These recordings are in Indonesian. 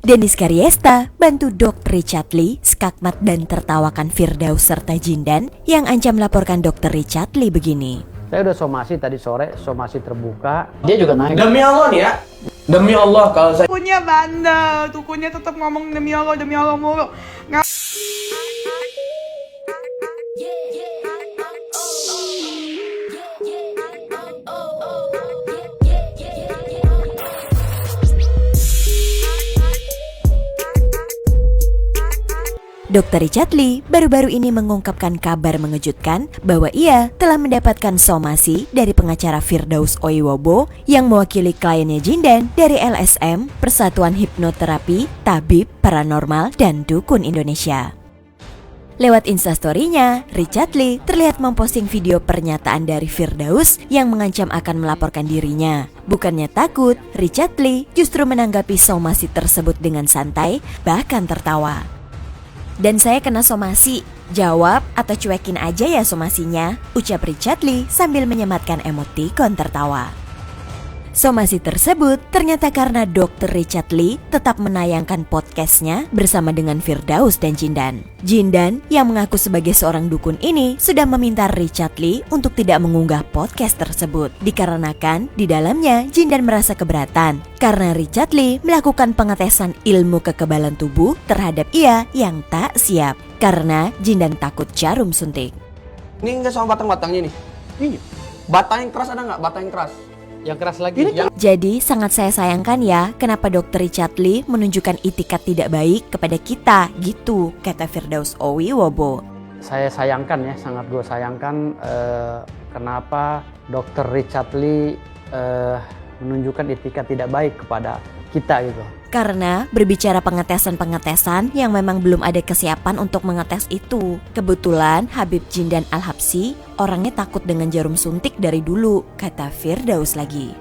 Dennis Karyesta bantu Dr. Richard Lee skakmat dan tertawakan Firdaus serta Jindan yang ancam melaporkan Dr. Richard Lee begini. Saya udah somasi tadi sore, somasi terbuka. Dia juga naik. Demi Allah nih ya. Demi Allah kalau saya Tukunya bandel, tukunya tetap ngomong demi Allah mulu. Dr. Richard Lee baru-baru ini mengungkapkan kabar mengejutkan bahwa ia telah mendapatkan somasi dari pengacara Firdaus Oiwobo yang mewakili kliennya Jindan dari LSM, Persatuan Hipnoterapi, Tabib, Paranormal, dan Dukun Indonesia. Lewat instastory-nya, Richard Lee terlihat memposting video pernyataan dari Firdaus yang mengancam akan melaporkan dirinya. Bukannya takut, Richard Lee justru menanggapi somasi tersebut dengan santai, bahkan tertawa. Dan saya kena somasi, jawab atau cuekin aja ya somasinya, ucap Richard Lee sambil menyematkan emotikon tertawa. Somasi tersebut ternyata karena Dr. Richard Lee tetap menayangkan podcastnya bersama dengan Firdaus dan Jindan. Jindan yang mengaku sebagai seorang dukun ini sudah meminta Richard Lee untuk tidak mengunggah podcast tersebut. Dikarenakan di dalamnya Jindan merasa keberatan karena Richard Lee melakukan pengetesan ilmu kekebalan tubuh terhadap ia yang tak siap. Karena Jindan takut jarum suntik. ini enggak sama batang-batangnya nih. Iya, Batang yang keras ada nggak? Batang yang keras. yang keras lagi. Jadi sangat saya sayangkan ya kenapa Dr. Richard Lee menunjukkan itikat tidak baik kepada kita gitu, kata Firdaus Oiwobo. Saya sayangkan ya, sangat gue sayangkan kenapa Dr. Richard Lee menunjukkan etikat tidak baik kepada kita gitu. Karena berbicara pengetesan yang memang belum ada kesiapan untuk mengetes itu. Kebetulan Habib Jindan Al-Habsyi orangnya takut dengan jarum suntik dari dulu, kata Firdaus lagi.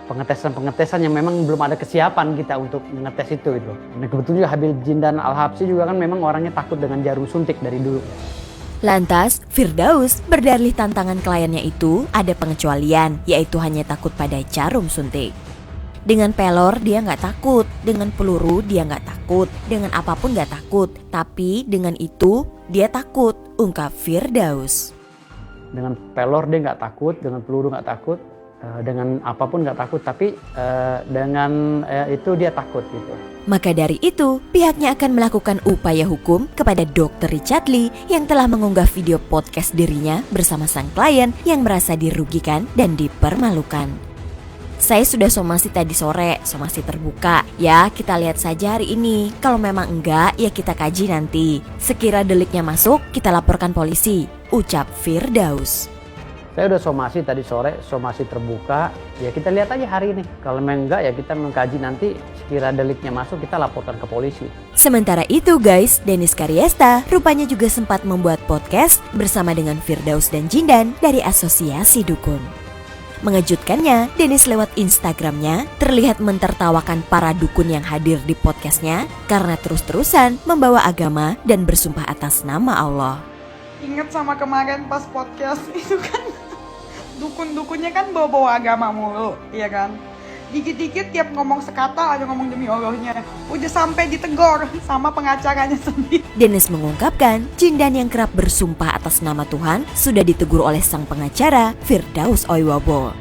Pengetesan yang memang belum ada kesiapan kita untuk mengetes itu gitu. Nah kebetulan juga Habib Jindan Al-Habsyi juga kan memang orangnya takut dengan jarum suntik dari dulu. Lantas, Firdaus berdalih tantangan kliennya itu ada pengecualian, yaitu hanya takut pada jarum suntik. Dengan pelor dia nggak takut, dengan peluru dia nggak takut, dengan apapun nggak takut. Tapi dengan itu dia takut, ungkap Firdaus. Dengan pelor dia nggak takut, dengan peluru nggak takut, dengan apapun nggak takut. Tapi dengan itu dia takut gitu. Maka dari itu, pihaknya akan melakukan upaya hukum kepada Dr. Richard Lee yang telah mengunggah video podcast dirinya bersama sang klien yang merasa dirugikan dan dipermalukan. Saya sudah somasi tadi sore, somasi terbuka. Ya, kita lihat saja hari ini. Kalau memang enggak, ya kita kaji nanti. Sekira deliknya masuk, kita laporkan polisi, ucap Firdaus. Saya udah somasi tadi sore, somasi terbuka. Ya kita lihat aja hari ini. Kalau memang enggak, ya kita mengkaji nanti. Sekira deliknya masuk, kita laporkan ke polisi. Sementara itu guys, Dennis Karyesta rupanya juga sempat membuat podcast bersama dengan Firdaus dan Jindan dari Asosiasi Dukun. Mengejutkannya, Dennis lewat Instagramnya terlihat mentertawakan para dukun yang hadir di podcastnya karena terus-terusan membawa agama dan bersumpah atas nama Allah. Ingat sama kemarin pas podcast itu kan dukun-dukunnya kan bawa-bawa agama mulu, iya kan? Dikit-dikit tiap ngomong sekata ada ngomong demi Allahnya. Udah sampai ditegor sama pengacaranya sendiri. Dennis mengungkapkan Jindan yang kerap bersumpah atas nama Tuhan sudah ditegur oleh sang pengacara Firdaus Oiwobo.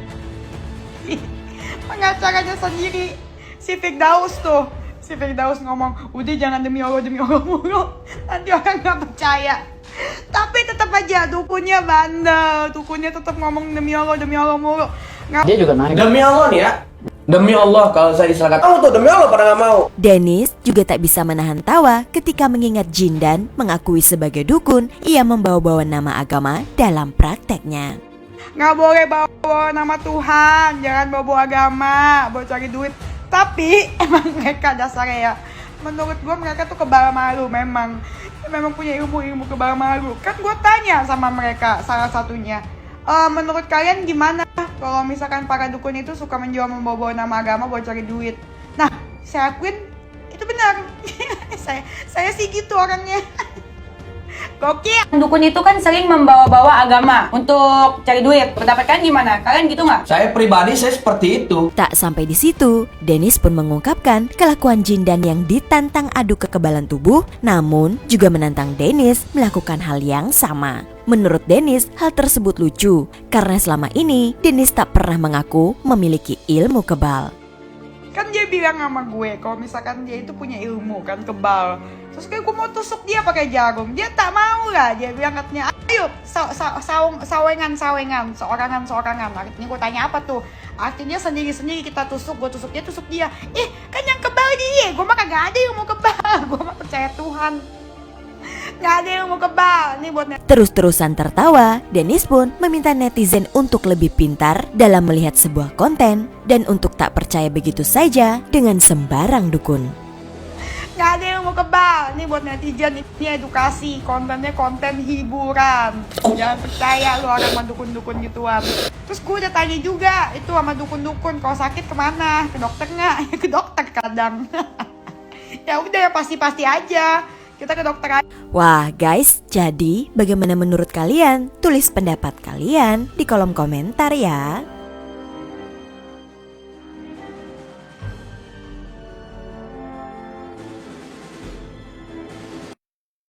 Pengacaranya sendiri, si Firdaus tuh. Si Firdaus ngomong, udah jangan demi Allah mulu. Nanti orang gak percaya. Tapi tetap aja dukunnya bandel, dukunnya tetap ngomong demi Allah mulu. Dia juga naik. Demi Allah nih ya. Demi Allah kalau saya diserahkan. Kamu tuh demi Allah pada nggak mau. Dennis juga tak bisa menahan tawa ketika mengingat Jindan mengakui sebagai dukun ia membawa-bawa nama agama dalam prakteknya. Nggak boleh bawa nama Tuhan, jangan bawa agama, bawa cari duit. Tapi emang mereka dasarnya ya, menurut gue mereka tuh kebal malu memang punya ilmu kebal malu. Kan gue tanya sama mereka salah satunya, menurut kalian gimana kalau misalkan para dukun itu suka menjual membawa nama agama buat cari duit? Nah, saya akuin itu benar. saya sih gitu orangnya. Gokil. Dukun itu kan sering membawa-bawa agama untuk cari duit. Pendapat kalian gimana? Kalian gitu nggak? Saya pribadi saya seperti itu. Tak sampai di situ, Dennis pun mengungkapkan kelakuan Jindan yang ditantang adu kekebalan tubuh, namun juga menantang Dennis melakukan hal yang sama. Menurut Dennis, hal tersebut lucu karena selama ini Dennis tak pernah mengaku memiliki ilmu kebal. Kan dia bilang sama gue kalau misalkan dia itu punya ilmu kan kebal. Terus kayak gue mau tusuk dia pakai jarum, dia tak mau lah. Dia bilang katanya, ayo sawengan, seorangan. Artinya gue tanya apa tuh? Artinya sendiri-sendiri kita tusuk, gue tusuk dia. Kan yang kebal dia, gue mah kagak ada ilmu kebal. Gue mah percaya Tuhan. Gak ada ilmu kebal. Nih buat Terus-terusan tertawa, Dennis pun meminta netizen untuk lebih pintar dalam melihat sebuah konten dan untuk tak percaya begitu saja dengan sembarang dukun. Gak ada ilmu kebal. Nih buat netizen, ini edukasi. Kontennya konten hiburan. Jangan percaya lu orang sama dukun-dukun gituan. Terus gue udah tanya juga itu sama dukun-dukun, kalau sakit kemana? Ke dokter nggak? Ke dokter kadang. Ya udah ya pasti-pasti aja. Kita ke dokter aja. Wah guys, jadi bagaimana menurut kalian? Tulis pendapat kalian di kolom komentar ya.